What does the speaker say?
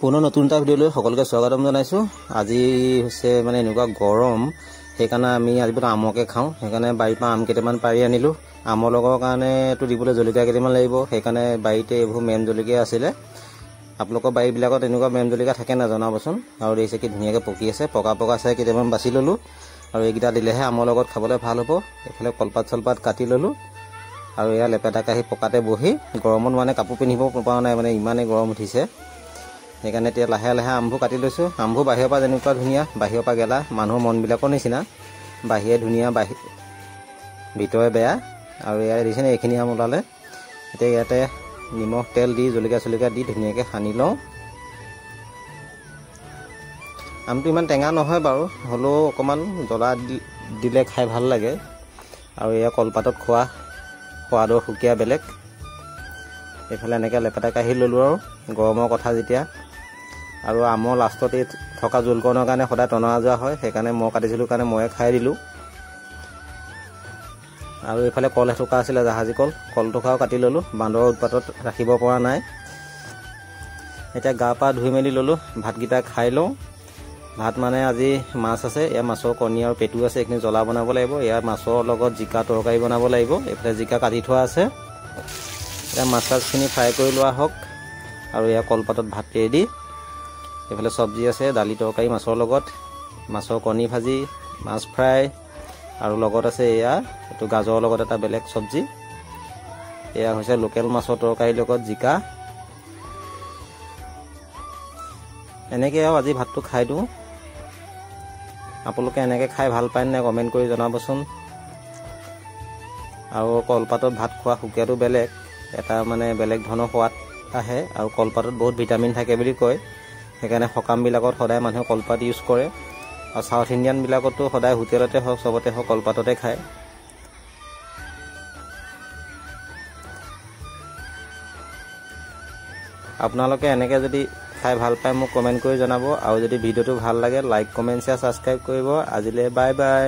পুনৰ নতুন এটা ভিডিঅ'লৈ সকলোকে স্বাগতম জনাইছোঁ। আজি হৈছে মানে এনেকুৱা গৰম, সেইকাৰণে আমি আজি বোলো আমকে খাওঁ। সেইকাৰণে বাৰীৰ পৰা আম কেইটামান পাৰি আনিলোঁ। আমৰ লগৰ কাৰণেতো দিবলৈ জলকীয়া কেইটামান লাগিব, সেইকাৰণে বাৰীতে এইবোৰ মেম জলকীয়া আছিলে। আপোনালোকৰ বাৰীবিলাকত এনেকুৱা মেম জলকীয়া থাকে না জনাবচোন। আৰু দেখিছে কি ধুনীয়াকৈ পকি আছে, পকা চাই কেইটামান বাছি ল'লোঁ। আৰু এইকেইটা দিলেহে আমৰ লগত খাবলৈ ভাল হ'ব। এইফালে কলপাত চলপাত কাটি ল'লোঁ। আৰু এয়া লেপেটা কাঢ়ি পকাতে বহি গৰমত মানে কাপোৰ পিন্ধিব পৰা নাই, মানে ইমানেই গৰম উঠিছে। সেইকাৰণে এতিয়া লাহে লাহে আমবোৰ কাটি লৈছোঁ। আমবোৰ বাহিৰৰ পৰা যেনেকুৱা ধুনীয়া, বাহিৰৰ পৰা গেলা, মানুহৰ মনবিলাকৰ নিচিনা। বাহিৰে ধুনীয়া, ভিতৰে বেয়া। আৰু ইয়াত দেখিছেনে এইখিনি আম ওলালে। এতিয়া ইয়াতে নিমখ তেল দি জলকীয়া দি ধুনীয়াকৈ সানি লওঁ। আমটো ইমান টেঙা নহয় বাৰু, হ'লেও অকণমান জ্বলা দিলে খাই ভাল লাগে। আৰু এয়া কলপাতত খোৱা সোৱাদৰ সুকীয়া বেলেগ। এইফালে এনেকৈ লেপেটা কাঢ়ি ল'লোঁ আৰু গৰমৰ কথা যেতিয়া। আৰু আমৰ লাষ্টত এই থকা জোলকণৰ কাৰণে সদায় টনা আজোৱা হয়, সেইকাৰণে মই কাটিছিলোঁ কাৰণে ময়ে খাই দিলোঁ। আৰু এইফালে কল এথোকা আছিলে, জাহাজী কল থোকাও কাটি ল'লোঁ। বান্দৰৰ উৎপাতত ৰাখিব পৰা নাই। এতিয়া গা পা ধুই মেলি ল'লোঁ, ভাতকেইটা খাই লওঁ। ভাত মানে আজি মাছ আছে, এয়া মাছৰ কণী আৰু পেটু আছে, এইখিনি জ্বলা বনাব লাগিব। এয়া মাছৰ লগত জিকা তৰকাৰী বনাব লাগিব। এইফালে জিকা কাটি থোৱা আছে। এতিয়া মাছ চাছখিনি ফ্ৰাই কৰি লোৱা হওক। আৰু এয়া কলপাতত ভাত ৰেডি। এইফালে চব্জি আছে, দালি তৰকাৰী মাছৰ লগত, মাছৰ কণী ভাজি, মাছ ফ্ৰাই, আৰু লগত আছে এয়া এইটো গাজৰৰ লগত এটা বেলেগ চব্জি। এয়া হৈছে লোকেল মাছৰ তৰকাৰীৰ লগত জিকা। এনেকৈ আৰু আজি ভাতটো খাই দিওঁ। আপোনালোকে এনেকৈ খাই ভাল পায় নে কমেণ্ট কৰি জনাবচোন। আৰু কলপাতত ভাত খোৱা সুকীয়াটো বেলেগ, এটা মানে বেলেগ ধৰণৰ সোৱাদ আহে। আৰু কলপাতত বহুত ভিটামিন থাকে বুলি কয়, সেইকাৰণে সকামবিলাকত সদায় মানুহে কলপাত ইউজ কৰে। আৰু চাউথ ইণ্ডিয়ানবিলাকতো সদায় হোটেলতে হওক চবতে হওক কলপাততে খায়। আপোনালোকে এনেকৈ যদি খাই ভাল পায় মোক কমেণ্ট কৰি জনাব। আৰু যদি ভিডিঅ'টো ভাল লাগে লাইক কমেণ্ট শ্বেয়াৰ ছাবস্ক্ৰাইব কৰিব। আজিলৈ বাই বাই।